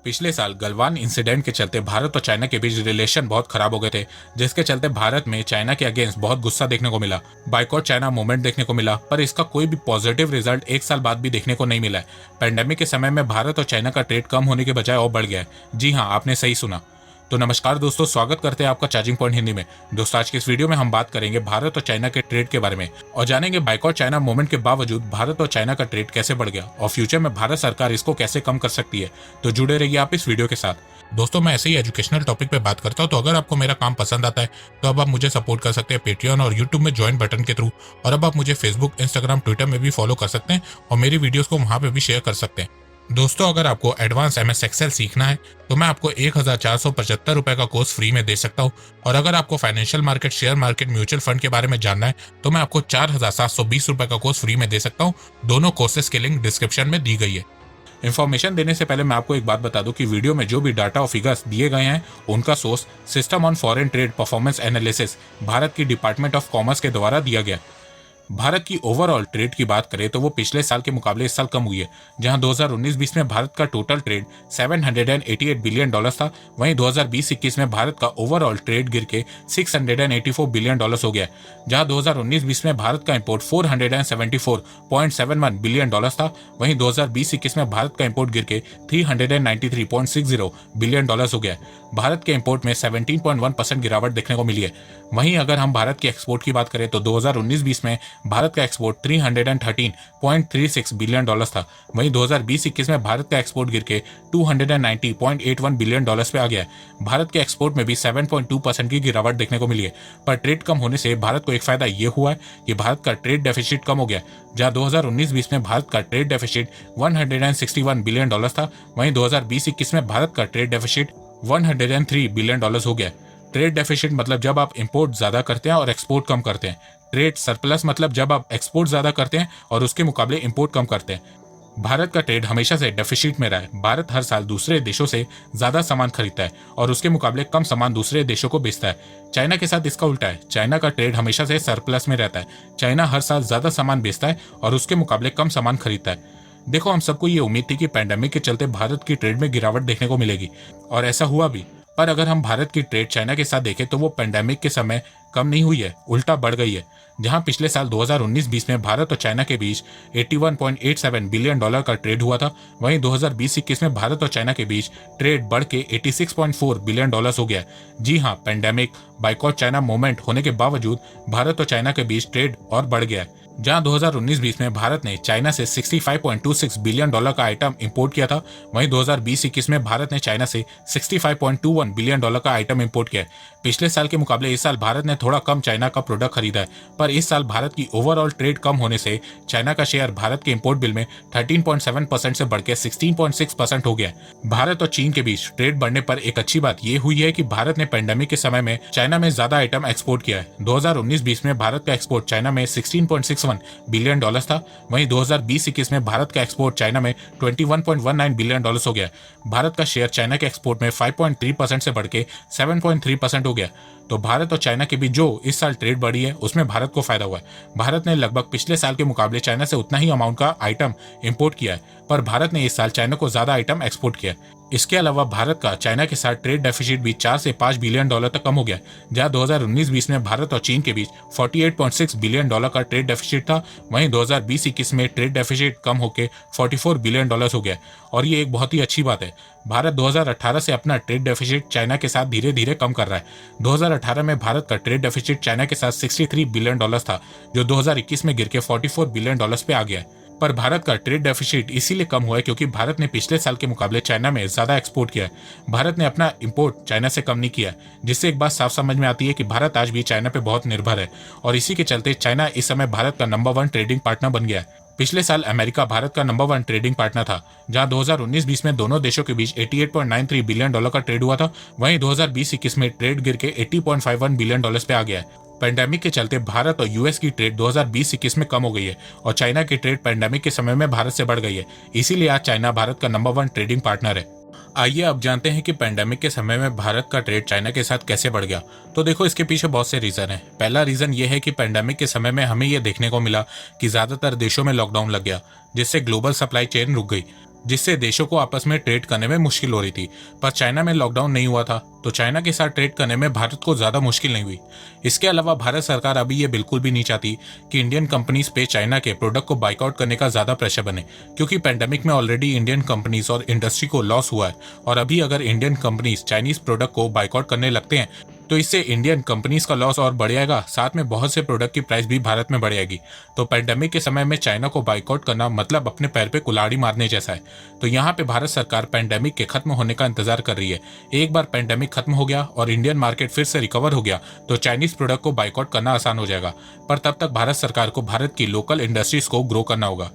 पिछले साल गलवान इंसिडेंट के चलते भारत और चाइना के बीच रिलेशन बहुत खराब हो गए थे, जिसके चलते भारत में चाइना के अगेंस्ट बहुत गुस्सा देखने को मिला। बाइकॉट चाइना मूवमेंट देखने को मिला, पर इसका कोई भी पॉजिटिव रिजल्ट एक साल बाद भी देखने को नहीं मिला है। पेंडेमिक के समय में भारत और चाइना का ट्रेड कम होने के बजाय और बढ़ गया है। जी हाँ, आपने सही सुना। तो नमस्कार दोस्तों, स्वागत करते हैं आपका चार्जिंग पॉइंट हिंदी में। दोस्तों, आज की इस वीडियो में हम बात करेंगे भारत और चाइना के ट्रेड के बारे में और जानेंगे बाइकॉट चाइना मूवमेंट के बावजूद भारत और चाइना का ट्रेड कैसे बढ़ गया और फ्यूचर में भारत सरकार इसको कैसे कम कर सकती है। तो जुड़े रहिए आप इस वीडियो के साथ। दोस्तों, मैं ऐसे ही एजुकेशनल टॉपिक पे बात करता हूँ, तो अगर आपको मेरा काम पसंद आता है तो अब आप मुझे सपोर्ट कर सकते हैं पेट्रियन और यूट्यूब में ज्वाइन बटन के थ्रू। और अब आप मुझे फेसबुक, इंस्टाग्राम, ट्विटर में भी फॉलो कर सकते हैं और मेरी वीडियोस को वहाँ पे भी शेयर कर सकते हैं। दोस्तों, अगर आपको एडवांस MS एक्सेल सीखना है तो मैं आपको 1475 रुपए का कोर्स फ्री में दे सकता हूँ। और अगर आपको financial market, share market, mutual fund के बारे में जानना है तो मैं आपको 4720 रुपए का कोर्स फ्री में दे सकता हूँ। दोनों कोर्सेज की लिंक डिस्क्रिप्शन में दी गई है। इन्फॉर्मेशन देने से पहले मैं आपको एक बात बता दूं कि वीडियो में जो भी डाटा और फिगर्स दिए गए हैं उनका source system on foreign trade performance analysis Bharat की डिपार्टमेंट ऑफ कॉमर्स के द्वारा दिया गया। भारत की ओवरऑल ट्रेड की बात करें तो वो पिछले साल के मुकाबले इस साल कम हुई है। जहां 2019-20 में भारत का टोटल ट्रेड $788 बिलियन था, वहीं 2020-21 में भारत का ओवरऑल ट्रेड गिर के $684 बिलियन हो गया। जहां 2019-20 में भारत का इंपोर्ट $474.71 बिलियन था, वहीं 2020-21 में भारत का इंपोर्ट गिर के $393.60 बिलियन हो गया। भारत के इंपोर्ट में 17.1% गिरावट देखने को मिली है। वहीं अगर हम भारत के एक्सपोर्ट की बात करें तो 2019-20 में भारत का एक्सपोर्ट $313.36 बिलियन था, वहीं 2020-21 में भारत का एक्सपोर्ट गिर के $290.81 बिलियन पे आ गया है। भारत के एक्सपोर्ट में भी 7.2% की गिरावट देखने को मिली है। पर ट्रेड कम होने से भारत को एक फायदा ये हुआ है कि भारत का ट्रेड डेफिसिट कम हो गया। जहां 2019-20 में भारत का ट्रेड डेफिसिट $161 बिलियन था, वहीं 2020-21 में भारत का ट्रेड डेफिसिट $103 बिलियन हो गया। ट्रेड डेफिसिट मतलब जब आप इंपोर्ट ज्यादा करते हैं और एक्सपोर्ट कम करते हैं। ट्रेड सरप्लस मतलब जब आप एक्सपोर्ट ज्यादा करते हैं और उसके मुकाबले इंपोर्ट कम करते हैं। भारत का ट्रेड हमेशा से डेफिसिट में रहा है। भारत हर साल दूसरे देशों से ज्यादा सामान खरीदता है और उसके मुकाबले कम सामान दूसरे देशों को बेचता है। चाइना के साथ इसका उल्टा है। चाइना का ट्रेड हमेशा से सरप्लस में रहता है। चाइना हर साल ज्यादा सामान बेचता है और उसके मुकाबले कम सामान खरीदता है। देखो, हम सबको ये उम्मीद थी कि पैंडेमिक के चलते भारत की ट्रेड में गिरावट देखने को मिलेगी और ऐसा हुआ भी। पर अगर हम भारत की ट्रेड चाइना के साथ देखें तो वो पैंडेमिक के समय कम नहीं हुई है, उल्टा बढ़ गई है। जहां पिछले साल 2019-20 में भारत और चाइना के बीच $81.87 बिलियन का ट्रेड हुआ था, वहीं 2020-21 में भारत और चाइना के बीच ट्रेड बढ़ के $86.4 बिलियन हो गया। जी हां, पैंडेमिक, बाइकॉट चाइना मूवमेंट होने के बावजूद भारत और चाइना के बीच ट्रेड और बढ़ गया है। जहां 2019-20 में भारत ने चाइना से $65.26 बिलियन का आइटम इंपोर्ट किया था, वहीं 2020-21 में भारत ने चाइना से $65.21 बिलियन का आइटम इंपोर्ट किया है। पिछले साल के मुकाबले इस साल भारत ने थोड़ा कम चाइना का प्रोडक्ट खरीदा है, पर इस साल भारत की ओवरऑल ट्रेड कम होने से चाइना का शेयर भारत के इंपोर्ट बिल में 13.7% से बढ़ के 16.6% हो गया। भारत और चीन के बीच ट्रेड बढ़ने पर एक अच्छी बात यह हुई है कि भारत ने पेंडेमिक के समय में चाइना में ज्यादा आइटम एक्सपोर्ट किया है। 2019-20 में भारत का एक्सपोर्ट चाइना में 16.61 बिलियन था, वहीं 2020-21 में भारत का एक्सपोर्ट चाइना में 21.19 बिलियन हो गया। भारत का शेयर चाइना के एक्सपोर्ट में 5.3% से बढ़ के 7.3% हो गया। तो भारत और चाइना के बीच जो इस साल ट्रेड बढ़ी है उसमें भारत को फायदा हुआ है। भारत ने लगभग पिछले साल के मुकाबले चाइना से उतना ही अमाउंट का आइटम इंपोर्ट किया है, पर भारत ने इस साल चाइना को ज्यादा आइटम एक्सपोर्ट किया है। इसके अलावा भारत का चाइना के साथ ट्रेड डेफिसिट भी 4 से 5 बिलियन डॉलर तक कम हो गया। जहां 2019-20 में भारत और चीन के बीच $48.6 बिलियन का ट्रेड डेफिसिट था, वहीं 2020-21 में ट्रेड डेफिसिट कम होकर $44 बिलियन हो गया। और ये एक बहुत ही अच्छी बात है। भारत 2018 से अपना ट्रेड डेफिसिट चाइना के साथ धीरे धीरे कम कर रहा है। 2018 में भारत का ट्रेड डेफिसिट चाइना के साथ $63 बिलियन था, जो 2021 में गिर के $44 बिलियन पे आ गया है। पर भारत का ट्रेड डेफिसिट इसीलिए कम हुआ है क्योंकि भारत ने पिछले साल के मुकाबले चाइना में ज्यादा एक्सपोर्ट किया है। भारत ने अपना इंपोर्ट चाइना से कम नहीं किया, जिससे एक बात साफ समझ में आती है कि भारत आज भी चाइना पे बहुत निर्भर है और इसी के चलते चाइना इस समय भारत का नंबर 1 ट्रेडिंग पार्टनर बन गया है। पिछले साल अमेरिका भारत का नंबर 1 ट्रेडिंग पार्टनर था, जहां 2019-20 में दोनों देशों के बीच $88.93 बिलियन का ट्रेड हुआ था, वहीं 2020-21 में ट्रेड गिर के $80.51 बिलियन पे आ गया है। पैंडेमिक के चलते भारत और यूएस की ट्रेड 2020-21 में कम हो गई है और चाइना की ट्रेड पैंडेमिक के समय में भारत से बढ़ गई है। इसीलिए आज चाइना भारत का नंबर 1 ट्रेडिंग पार्टनर है। आइए अब जानते हैं कि पैंडेमिक के समय में भारत का ट्रेड चाइना के साथ कैसे बढ़ गया। तो देखो, इसके पीछे बहुत से रीजन है। पहला रीजन ये है कि पैंडेमिक के समय में हमें यह देखने को मिला कि ज्यादातर देशों में लॉकडाउन लग गया, जिससे ग्लोबल सप्लाई चेन रुक गई। जिससे देशों को आपस में ट्रेड करने में मुश्किल हो रही थी। पर चाइना में लॉकडाउन नहीं हुआ था, तो चाइना के साथ ट्रेड करने में भारत को ज्यादा मुश्किल नहीं हुई। इसके अलावा भारत सरकार अभी ये बिल्कुल भी नहीं चाहती कि इंडियन कंपनीज पे चाइना के प्रोडक्ट को बाइकआउट करने का ज्यादा प्रेशर बने, क्योंकि पेंडेमिक में ऑलरेडी इंडियन कंपनीज और इंडस्ट्री को लॉस हुआ है। और अभी अगर इंडियन कंपनीज चाइनीज प्रोडक्ट को बाइकआउट करने लगते हैं तो इससे इंडियन कंपनीज का लॉस और बढ़ जाएगा, साथ में बहुत से प्रोडक्ट की प्राइस भी भारत में बढ़ जाएगी। तो पेंडेमिक के समय में चाइना को बाइकआउट करना मतलब अपने पैर पे कुल्हाड़ी मारने जैसा है। तो यहाँ पे भारत सरकार पेंडेमिक के खत्म होने का इंतजार कर रही है। एक बार पेंडेमिक खत्म हो गया और इंडियन मार्केट फिर से रिकवर हो गया तो चाइनीज प्रोडक्ट को बाइकआउट करना आसान हो जाएगा। पर तब तक भारत सरकार को भारत की लोकल इंडस्ट्रीज को ग्रो करना होगा।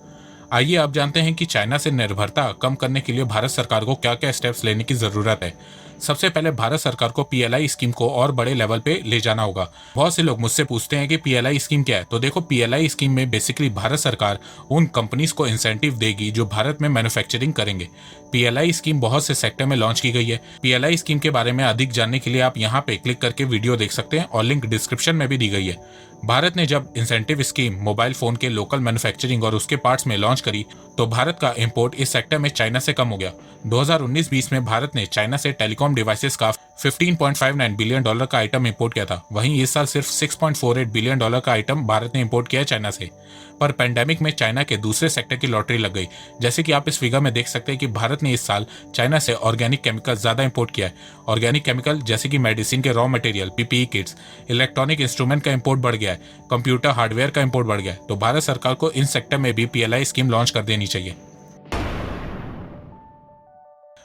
आइए अब जानते हैं कि चाइना से निर्भरता कम करने के लिए भारत सरकार को क्या क्या स्टेप्स लेने की जरूरत है। सबसे पहले भारत सरकार को पीएलआई स्कीम को और बड़े लेवल पे ले जाना होगा। बहुत से लोग मुझसे पूछते हैं कि पीएलआई स्कीम क्या है। तो देखो, पीएलआई स्कीम में बेसिकली भारत सरकार उन कंपनीज को इंसेंटिव देगी जो भारत में मैन्युफैक्चरिंग करेंगे। पीएलआई स्कीम बहुत से सेक्टर में लॉन्च की गई है। पीएलआई स्कीम के बारे में अधिक जानने के लिए आप यहाँ पे क्लिक करके वीडियो देख सकते हैं और लिंक डिस्क्रिप्शन में भी दी गई है। भारत ने जब इंसेंटिव स्कीम मोबाइल फोन के लोकल मैन्युफैक्चरिंग और उसके पार्ट्स में लॉन्च करी तो भारत का इंपोर्ट इस सेक्टर में चाइना से कम हो गया। 2019-20 में भारत ने चाइना से टेलीकॉम डिवाइसेस का $15.59 बिलियन का आइटम इंपोर्ट किया था। वहीं इस साल सिर्फ $6.48 बिलियन का आइटम भारत ने इंपोर्ट किया है चाइना से। पर पेंडेमिक में चाइना के दूसरे सेक्टर की लॉटरी लग गई। जैसे कि आप इस फिगर में देख सकते हैं कि भारत ने इस साल चाइना से ऑर्गेनिक केमिकल ज्यादा इंपोर्ट किया है। ऑर्गेनिक केमिकल जैसे कि मेडिसिन के raw material, PPE kits, electronic instrument का इंपोर्ट बढ़ गया है, कंप्यूटर हार्डवेयर का इंपोर्ट बढ़ गया है। तो भारत सरकार को इन सेक्टर में भी पीएलआई स्कीम लॉन्च कर देनी चाहिए।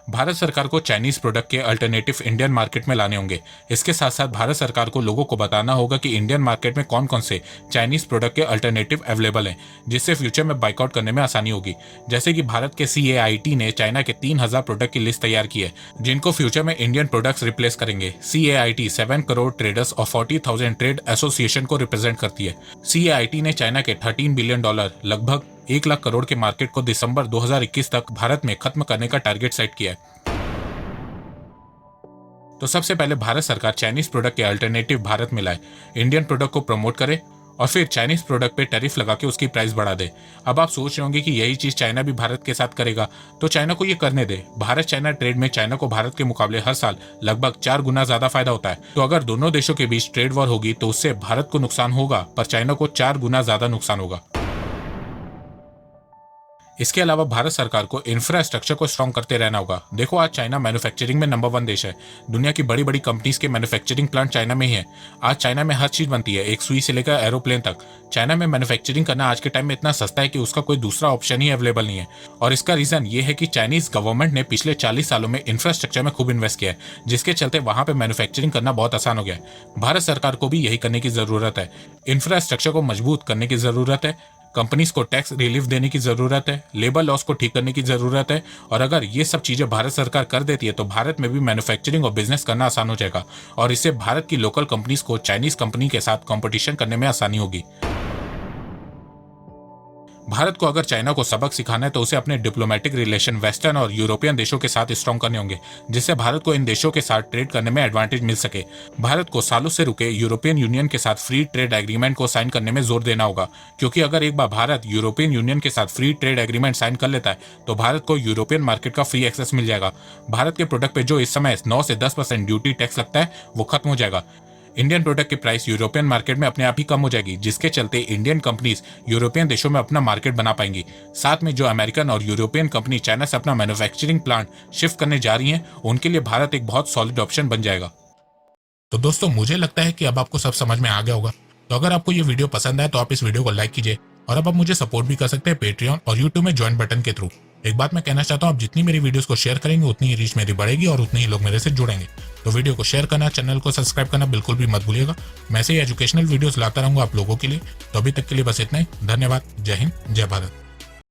भारत सरकार को चाइनीज प्रोडक्ट के अल्टरनेटिव इंडियन मार्केट में लाने होंगे। इसके साथ साथ भारत सरकार को लोगों को बताना होगा कि इंडियन मार्केट में कौन कौन से चाइनीज प्रोडक्ट के अल्टरनेटिव अवेलेबल हैं, जिससे फ्यूचर में बाइकआउट करने में आसानी होगी। जैसे कि भारत के CAIT ने चाइना के 3000 प्रोडक्ट की लिस्ट तैयार की है जिनको फ्यूचर में इंडियन प्रोडक्ट्स रिप्लेस करेंगे। CAIT 7 करोड़ ट्रेडर्स और 40,000 ट्रेड एसोसिएशन को रिप्रेजेंट करती है। CAIT ने चाइना के $13 बिलियन लगभग 1 लाख करोड़ के मार्केट को दिसंबर 2021 तक भारत में खत्म करने का टारगेट सेट किया है। तो सबसे पहले भारत सरकार चाइनीज प्रोडक्ट के अल्टरनेटिव भारत में लाए, इंडियन प्रोडक्ट को प्रमोट करे और फिर चाइनीज प्रोडक्ट पे टैरिफ लगा के उसकी प्राइस बढ़ा दे। अब आप सोच रहे होंगे कि यही चीज चाइना भी भारत के साथ करेगा, तो चाइना को ये करने दे। भारत चाइना ट्रेड में चाइना को भारत के मुकाबले हर साल लगभग 4 गुना ज्यादा फायदा होता है। तो अगर दोनों देशों के बीच ट्रेड वॉर होगी तो उससे भारत को नुकसान होगा पर चाइना को 4 गुना ज्यादा नुकसान होगा। इसके अलावा भारत सरकार को इंफ्रास्ट्रक्चर को स्ट्रॉन्ग करते रहना होगा। देखो, आज चाइना मैन्युफैक्चरिंग में नंबर 1 देश है। दुनिया की बड़ी बड़ी कंपनीज के मैन्युफैक्चरिंग प्लांट चाइना में ही है। आज चाइना में हर चीज बनती है, एक सुई से लेकर एरोप्लेन तक। चाइना में मैन्युफैक्चरिंग करना आज के टाइम में इतना सस्ता है कि उसका कोई दूसरा ऑप्शन ही अवेलेबल नहीं है। और इसका रीजन ये है कि चाइनीज गवर्नमेंट ने पिछले 40 सालों में इंफ्रास्ट्रक्चर में खूब इन्वेस्ट किया है, जिसके चलते वहां पे मैन्युफैक्चरिंग करना बहुत आसान हो गया है। भारत सरकार को भी यही करने की जरूरत है। इंफ्रास्ट्रक्चर को मजबूत करने की जरूरत है, कंपनीज को टैक्स रिलीफ देने की जरूरत है, लेबर लॉस को ठीक करने की जरूरत है। और अगर ये सब चीजें भारत सरकार कर देती है तो भारत में भी मैन्युफैक्चरिंग और बिजनेस करना आसान हो जाएगा और इससे भारत की लोकल कंपनीज को चाइनीज कंपनी के साथ कंपटीशन करने में आसानी होगी। भारत को अगर चाइना को सबक सिखाना है तो उसे अपने डिप्लोमेटिक रिलेशन वेस्टर्न और यूरोपियन देशों के साथ स्ट्रॉन्ग करने होंगे, जिससे भारत को इन देशों के साथ ट्रेड करने में एडवांटेज मिल सके। भारत को सालों से रुके यूरोपियन यूनियन के साथ फ्री ट्रेड एग्रीमेंट को साइन करने में जोर देना होगा, क्योंकि अगर एक बार भारत यूरोपियन यूनियन के साथ फ्री ट्रेड एग्रीमेंट साइन कर लेता है तो भारत को यूरोपियन मार्केट का फ्री एक्सेस मिल जाएगा। भारत के प्रोडक्ट पे जो इस समय 9 से 10% ड्यूटी टैक्स लगता है वो खत्म हो जाएगा। इंडियन प्रोडक्ट की प्राइस यूरोपियन मार्केट में अपने आप ही कम हो जाएगी, जिसके चलते इंडियन कंपनीज यूरोपियन देशों में अपना मार्केट बना पाएंगी। साथ में जो अमेरिकन और यूरोपियन कंपनी चाइना से अपना मैन्युफैक्चरिंग प्लांट शिफ्ट करने जा रही हैं, उनके लिए भारत एक बहुत सॉलिड ऑप्शन बन जाएगा। तो दोस्तों, मुझे लगता है कि अब आपको सब समझ में आ गया होगा। तो अगर आपको ये वीडियो पसंद आए तो आप इस वीडियो को लाइक कीजिए और अब आप मुझे सपोर्ट भी कर सकते हैं पेट्रियन और यूट्यूब में ज्वाइन बटन के थ्रू। एक बात मैं कहना चाहता हूँ, आप जितनी मेरी वीडियोस को शेयर करेंगे उतनी ही रीच मेरी बढ़ेगी और उतने ही लोग मेरे से जुड़ेंगे। तो वीडियो को शेयर करना, चैनल को सब्सक्राइब करना बिल्कुल भी मत भूलिएगा। मैं ऐसे ही एजुकेशनल वीडियोस लाता रहूंगा आप लोगों के लिए। तो अभी तक के लिए बस इतना ही। धन्यवाद। जय हिंद, जय भारत।